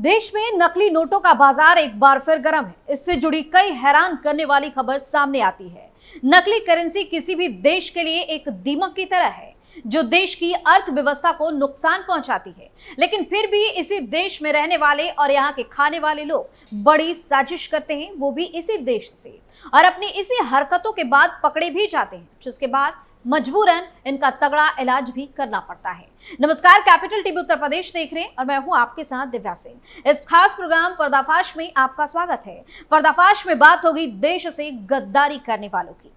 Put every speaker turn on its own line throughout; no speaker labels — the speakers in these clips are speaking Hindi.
देश में नकली नोटों का बाजार एक बार फिर गर्म है। इससे जुड़ी कई हैरान करने वाली खबर सामने आती है। नकली करेंसी किसी भी देश के लिए एक दीमक की तरह है जो देश की अर्थव्यवस्था को नुकसान पहुंचाती है, लेकिन फिर भी इसी देश में रहने वाले और यहाँ के खाने वाले लोग बड़ी साजिश करते हैं, वो भी इसी देश से, और अपनी इसी हरकतों के बाद पकड़े भी जाते हैं, जिसके बाद मजबूरन इनका तगड़ा इलाज भी करना पड़ता है। नमस्कार, कैपिटल टीवी उत्तर प्रदेश देख रहे हैं और मैं हूं आपके साथ दिव्या सिंह। इस खास प्रोग्राम पर्दाफाश में आपका स्वागत है। पर्दाफाश में बात होगी देश से गद्दारी करने वालों की।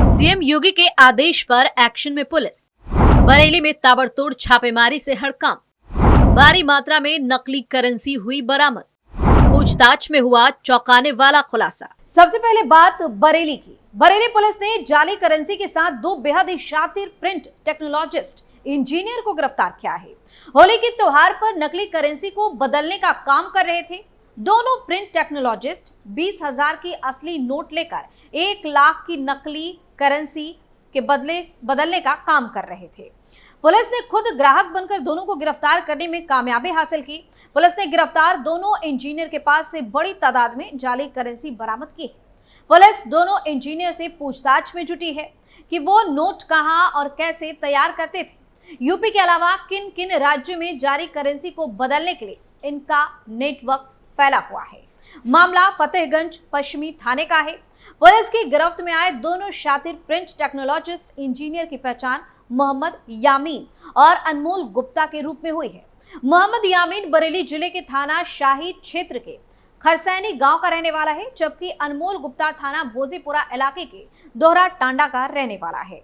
सीएम योगी के आदेश पर एक्शन में पुलिस। बरेली में ताबड़तोड़ छापेमारी से हड़कंप। भारी मात्रा में नकली करेंसी हुई बरामद। पूछताछ में हुआ चौंकाने वाला खुलासा। सबसे पहले बात बरेली की। बरेली पुलिस ने जाली करेंसी के साथ दो बेहद ही शातिर प्रिंट टेक्नोलॉजिस्ट इंजीनियर को गिरफ्तार किया है। होली के त्योहार पर नकली करेंसी को बदलने का काम कर रहे थे। दोनों प्रिंट टेक्नोलॉजिस्ट 20,000 की असली नोट लेकर 1 लाख की नकली करेंसी के बदले बदलने का काम कर रहे थे। पुलिस ने खुद ग्राहक बनकर दोनों को गिरफ्तार करने में कामयाबी हासिल की। पुलिस ने गिरफ्तार दोनों इंजीनियर के पास से बड़ी तादाद में जाली करेंसी बरामद की है। पुलिस दोनों इंजीनियर से पूछताछ में जुटी है कि वो नोट कहां और कैसे तैयार करते थे। यूपी के अलावा किन किन राज्यों में जारी करेंसी को बदलने के लिए इनका नेटवर्क फैला हुआ है। मामला फतेहगंज पश्चिमी थाने का है। पुलिस की गिरफ्त में आए दोनों शातिर प्रिंट टेक्नोलॉजिस्ट इंजीनियर की पहचान मोहम्मद यामीन और अनमोल गुप्ता के रूप में हुई है। मोहम्मद यामीन बरेली जिले के थाना शाही क्षेत्र के खरसैनी गांव का रहने वाला है, जबकि अनमोल गुप्ता थाना भोजीपुरा इलाके के दोहरा टांडा का रहने वाला है।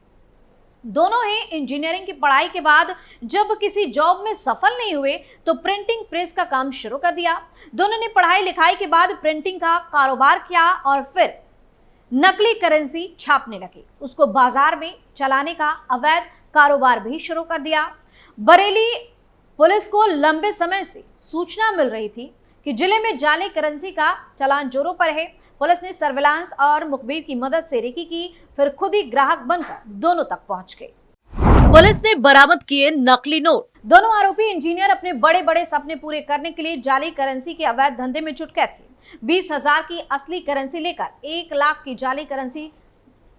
दोनों ही इंजीनियरिंग की पढ़ाई के बाद जब किसी जॉब में सफल नहीं हुए तो प्रिंटिंग प्रेस का काम शुरू कर दिया। दोनों ने पढ़ाई लिखाई के बाद प्रिंटिंग का कारोबार किया और फिर नकली करेंसी छापने लगे। उसको बाजार में चलाने का अवैध कारोबार भी शुरू कर दिया। बरेली पुलिस को लंबे समय से सूचना मिल रही थी कि जिले में जाली करेंसी का चलान जोरों पर है। पुलिस ने सर्विलांस और मुखबिर की मदद से रेकी की, फिर खुद ही ग्राहक बनकर दोनों तक पहुंच गए। पुलिस ने बरामद किए नकली नोट। दोनों आरोपी इंजीनियर अपने बड़े बड़े सपने पूरे करने के लिए जाली करेंसी के अवैध धंधे में जुट गए थे। 20,000 की असली करेंसी लेकर 1 लाख की जाली करेंसी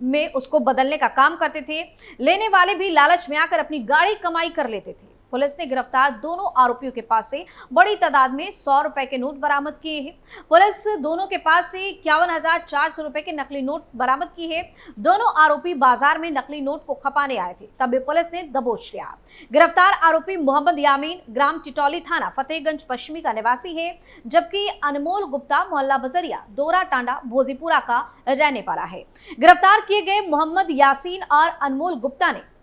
में उसको बदलने का काम करते थे। लेने वाले भी लालच में आकर अपनी गाड़ी कमाई कर लेते थे। पुलिस ने गिरफ्तार दोनों आरोपियों के पास से बड़ी तादाद में 100 रुपए के नोट बरामद किए हैं। पुलिस दोनों के पास से 51,400 रुपए के नकली नोट बरामद की है। दोनों आरोपी बाजार में नकली नोट को खपाने आए थे, तभी पुलिस ने दबोच लिया। गिरफ्तार आरोपी मोहम्मद यामीन ग्राम टिटौली थाना फतेहगंज पश्चिमी का निवासी है, जबकि अनमोल गुप्ता मोहल्ला बजरिया दोरा टांडा भोजीपुरा का रहने वाला है। गिरफ्तार किए गए मोहम्मद यासीन और अनमोल गुप्ता ने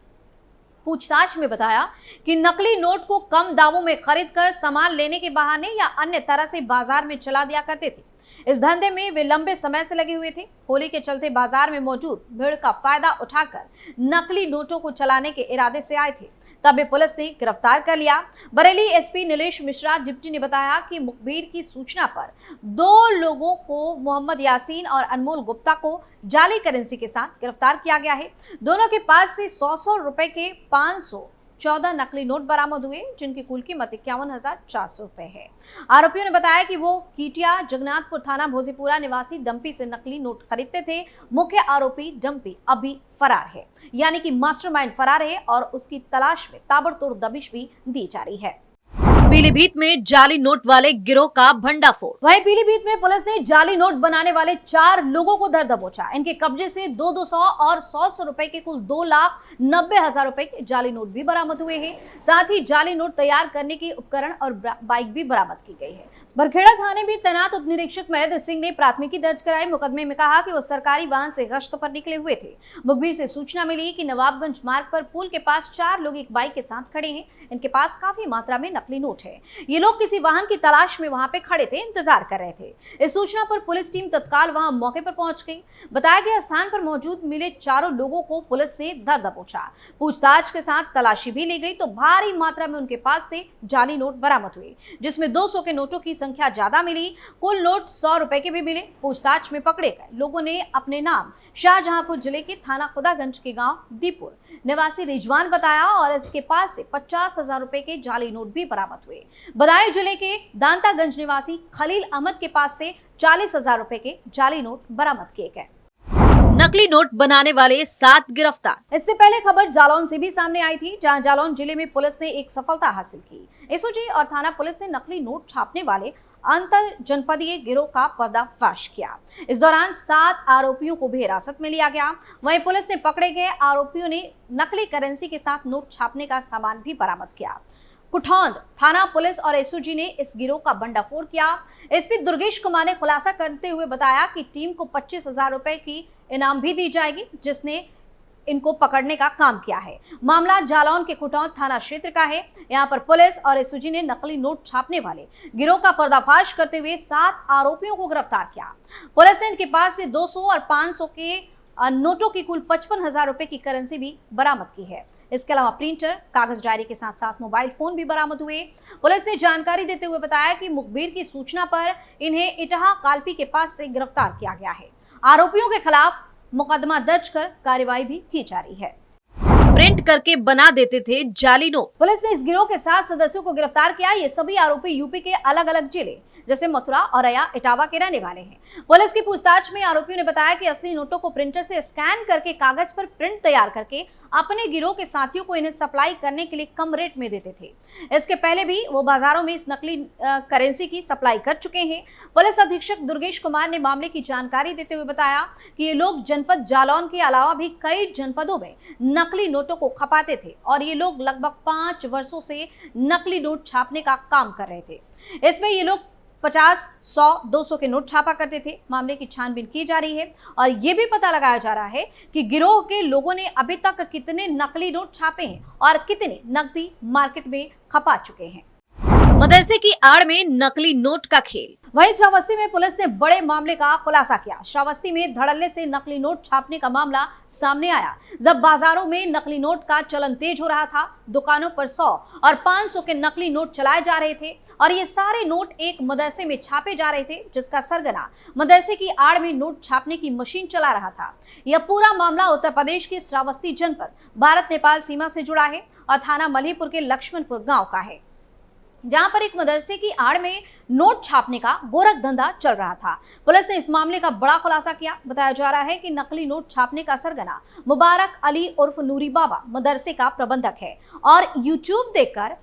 पूछताछ में बताया कि नकली नोट को कम दामों में खरीदकर सामान लेने के बहाने या अन्य तरह से बाजार में चला दिया करते थे। इस धंधे में वे लंबे समय से लगे हुए थे। होली के चलते बाजार में मौजूद भीड़ का फायदा उठाकर नकली नोटों को चलाने के इरादे से आए थे, तभी पुलिस ने गिरफ्तार कर लिया। बरेली एसपी नीलेश मिश्रा डिप्टी ने बताया कि मुखबिर की सूचना पर 2 लोगों को, मोहम्मद यासीन और अनमोल गुप्ता को जाली करेंसी के साथ गिरफ्तार किया गया है। दोनों के पास से 100 रुपए के 514 नकली नोट बरामद हुए, जिनकी कुल कीमत 51,400 रुपए है। आरोपियों ने बताया कि वो कीटिया जगन्नाथपुर थाना भोजीपुरा निवासी डंपी से नकली नोट खरीदते थे। मुख्य आरोपी डंपी अभी फरार है, यानी कि मास्टरमाइंड फरार है और उसकी तलाश में ताबड़तोड़ दबिश भी दी जा रही है। पीलीभीत में जाली नोट वाले गिरोह का भंडाफोड़। वहीं पीलीभीत में पुलिस ने जाली नोट बनाने वाले 4 लोगों को धर दबोचा। इनके कब्जे से 200 और 100 रुपए के कुल 2,90,000 रुपए के जाली नोट भी बरामद हुए हैं। साथ ही जाली नोट तैयार करने के उपकरण और बाइक भी बरामद की गई है। बरखेड़ा थाने में तैनात उप निरीक्षक महेंद्र सिंह ने प्राथमिकी दर्ज कराई। मुकदमे में कहा कि वो सरकारी वाहन से गश्त पर निकले हुए थे। मुखबिर से सूचना मिली कि नवाबगंज मार्ग पर पुल के पास 4 लोग एक बाइक के साथ खड़े हैं। इनके पास काफी मात्रा में नकली नोट है। ये लोग किसी वाहन की तलाश में वहां पे खड़े थे, इंतजार कर रहे थे। इस सूचना पर पुलिस टीम तत्काल वहां मौके पर पहुंच गई। बताया गया स्थान पर मौजूद मिले 4 लोगों को पुलिस ने धर दबोचा। पूछताछ के साथ तलाशी भी ली गई तो भारी मात्रा में उनके पास से जाली नोट बरामद हुए, जिसमें 200 के नोटों की संख्या ज्यादा मिली। कुल नोट 100 रुपए के भी मिले। पूछताछ में पकड़े गए लोगों ने अपने नाम शाहजहांपुर जिले के थाना खुदागंज के गांव दीपुर निवासी रिजवान बताया और इसके पास से 50,000 रुपए के जाली नोट भी बरामद हुए। बदायूं जिले के दांतागंज निवासी खलील अहमद के पास से 40,000 रुपए के जाली नोट बरामद किए गए। नकली नोट बनाने वाले 7 गिरफ्तार। इससे पहले खबर जालौन से भी सामने आई थी, जहां जालौन जिले में पुलिस ने एक सफलता हासिल की। एसओजी और थाना पुलिस ने नकली नोट छापने वाले अंतर जनपदीय गिरोह का पर्दाफाश किया। इस दौरान 7 आरोपियों को भी हिरासत में लिया गया। वहीं पुलिस ने पकड़े गए आरोपियों ने नकली करेंसी के साथ नोट छापने का सामान भी बरामद किया। कुठौंद थाना पुलिस और एसओजी ने इस गिरोह का भंडाफोड़ किया। एसपी दुर्गेश कुमार ने खुलासा करते हुए बताया कि टीम को 25,000 रुपए की इनाम भी दी जाएगी, जिसने इनको पकड़ने का काम किया है। मामला जालौन के कुठौंद थाना क्षेत्र का है। यहां पर पुलिस और एसओजी ने नकली नोट छापने वाले गिरोह का पर्दाफाश करते हुए 7 आरोपियों को गिरफ्तार किया। पुलिस ने इनके पास से 200 और 500 के नोटों की कुल 55,000 रुपए की करेंसी भी बरामद की है। इसके अलावा प्रिंटर, कागज डायरी के साथ साथ मोबाइल फोन भी बरामद हुए। पुलिस ने जानकारी देते हुए बताया कि मुखबिर की सूचना पर इन्हें इटहा कालपी के पास से गिरफ्तार किया गया है। आरोपियों के खिलाफ मुकदमा दर्ज कर कार्रवाई भी की जा रही है। प्रिंट करके बना देते थे जाली नोट। पुलिस ने इस गिरोह के 7 सदस्यों को गिरफ्तार किया। ये सभी आरोपी यूपी के अलग अलग जिले जैसे मथुरा, औरैया, इटावा के रहने वाले हैं। पुलिस की पूछताछ में आरोपियों ने बताया कि असली नोटों को प्रिंटर से स्कैन करके कागज पर प्रिंट तैयार करके अपने गिरोह के साथियों को इन्हें सप्लाई करने के लिए कम रेट में देते थे। इसके पहले भी वो बाजारों में इस नकली करेंसी की सप्लाई कर चुके हैं। पुलिस अधीक्षक दुर्गेश कुमार ने मामले की जानकारी देते हुए बताया कि ये लोग जनपद जालौन के अलावा भी कई जनपदों में नकली नोटों को खपाते थे और ये लोग लगभग 5 वर्षों से नकली नोट छापने का काम कर रहे थे। इसमें ये लोग 50, 100, 200 के नोट छापा करते थे। मामले की छानबीन की जा रही है और ये भी पता लगाया जा रहा है कि गिरोह के लोगों ने अभी तक कितने नकली नोट छापे हैं और कितने नकदी मार्केट में खपा चुके हैं। मदरसे की आड़ में नकली नोट का खेल। वहीं श्रावस्ती में पुलिस ने बड़े मामले का खुलासा किया। श्रावस्ती में धड़ल्ले से नकली नोट छापने का मामला सामने आया। जब बाजारों में नकली नोट का चलन तेज हो रहा था, दुकानों पर 100 और 500 के नकली नोट चलाए जा रहे थे और ये सारे नोट एक मदरसे में छापे जा रहे थे, जिसका सरगना मदरसे की आड़ में नोट छापने की मशीन चला रहा था। यह पूरा मामला उत्तर प्रदेश के श्रावस्ती जनपद भारत नेपाल सीमा से जुड़ा है और थाना मल्हीपुर के लक्ष्मणपुर गाँव का है, जहां पर एक मदरसे की आड़ में नोट छापने का गोरख धंधा चल रहा था। पुलिस ने इस मामले का बड़ा खुलासा किया। बताया जा रहा है कि नकली नोट छापने का सरगना मुबारक अली उर्फ नूरी बाबा मदरसे का प्रबंधक है और यूट्यूब देखकर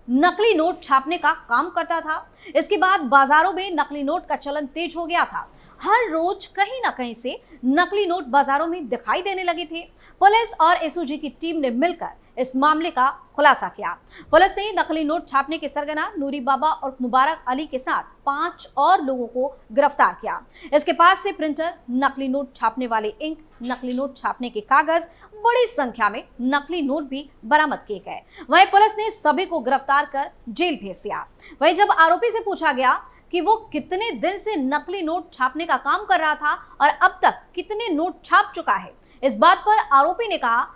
नकली नोट छापने का काम करता था। इसके बाद बाजारों में नकली नोट का चलन तेज हो गया था। हर रोज कहीं ना कहीं से नकली नोट बाजारों में दिखाई देने लगे थे। पुलिस और एसओजी की टीम ने मिलकर इस मामले का खुलासा किया। पुलिस ने नकली नोट छापने के सरगना नूरी बाबा और मुबारक अली के साथ 5 और लोगों को गिरफ्तार किया। इसके पास से प्रिंटर, नकली नोट छापने वाले इंक, नकली नोट छापने के कागज, बड़ी संख्या में नकली नोट भी बरामद किए गए। वहीं पुलिस ने सभी को गिरफ्तार कर जेल भेज दिया। वहीं जब आरोपी से पूछा गया कि वो कितने दिन से नकली नोट छापने का काम कर रहा था और अब तक कितने नोट छाप चुका है, इस बात पर आरोपी ने कहा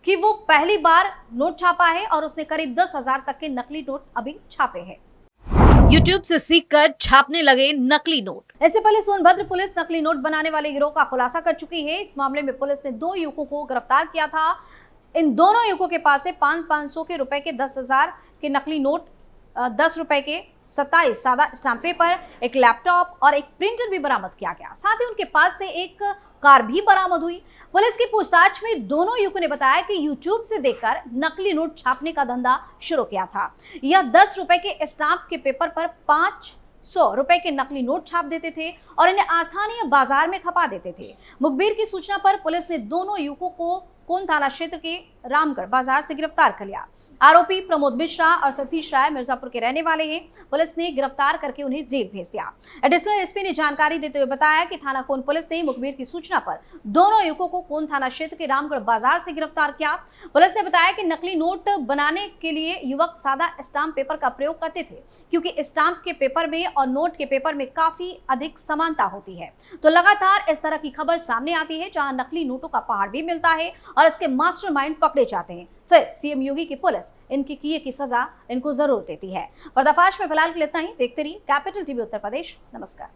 कि वो पहली बार नोट छापा है और उसने करीब 10,000 तक के नकली नोट अभी छापे हैं। YouTube से सीखकर छापने लगे नकली नोट। इससे पहले सोनभद्र पुलिस नकली नोट बनाने वाले गिरोह का खुलासा कर चुकी है। इस मामले में पुलिस ने 2 युवकों को गिरफ्तार किया था। इन दोनों युवकों के पास से 500 के रुपए के 10,000 के नकली नोट, 10 रुपए के 27 सादा स्टाम्प पेपर, एक लैपटॉप और एक प्रिंटर भी बरामद किया गया। साथ ही उनके पास से एक कार भी बरामद हुई। पुलिस की पूछताछ में दोनों युवकों ने बताया कि YouTube से देखकर नकली नोट छापने का धंधा शुरू किया था। यह 10 रुपए के स्टाम्प के पेपर पर 500 रुपए के नकली नोट छाप देते थे और इन्हें स्थानीय बाजार में खपा देते थे। मुखबिर की सूचना पर पुलिस ने दोनों युवकों को कोन थाना क्षेत्र के रामगढ़ बाजार से गिरफ्तार कर लिया। आरोपी प्रमोद मिश्रा और सतीश राय मिर्जापुर के रहने वाले हैं। पुलिस ने गिरफ्तार करके उन्हें जेल भेज दिया। एडिशनल एसपी ने जानकारी देते हुए बताया कि थाना कोन पुलिस ने मुखबिर की सूचना पर दोनों युवकों को कोन थाना क्षेत्र के रामगढ़ बाजार से गिरफ्तार किया। पुलिस ने बताया कि नकली नोट बनाने के लिए युवक सादा स्टाम्प पेपर का प्रयोग करते थे, क्योंकि स्टाम्प के पेपर में और नोट के पेपर में काफी अधिक समानता होती है। तो लगातार इस तरह की खबर सामने आती है, जहां नकली नोटों का पहाड़ भी मिलता है और इसके मास्टरमाइंड पकड़े जाते हैं, फिर सीएम योगी की पुलिस इनके किए की सजा इनको जरूर देती है। पर्दाफाश में फिलहाल के लिए इतना ही। देखते रहिए कैपिटल टीवी उत्तर प्रदेश। नमस्कार।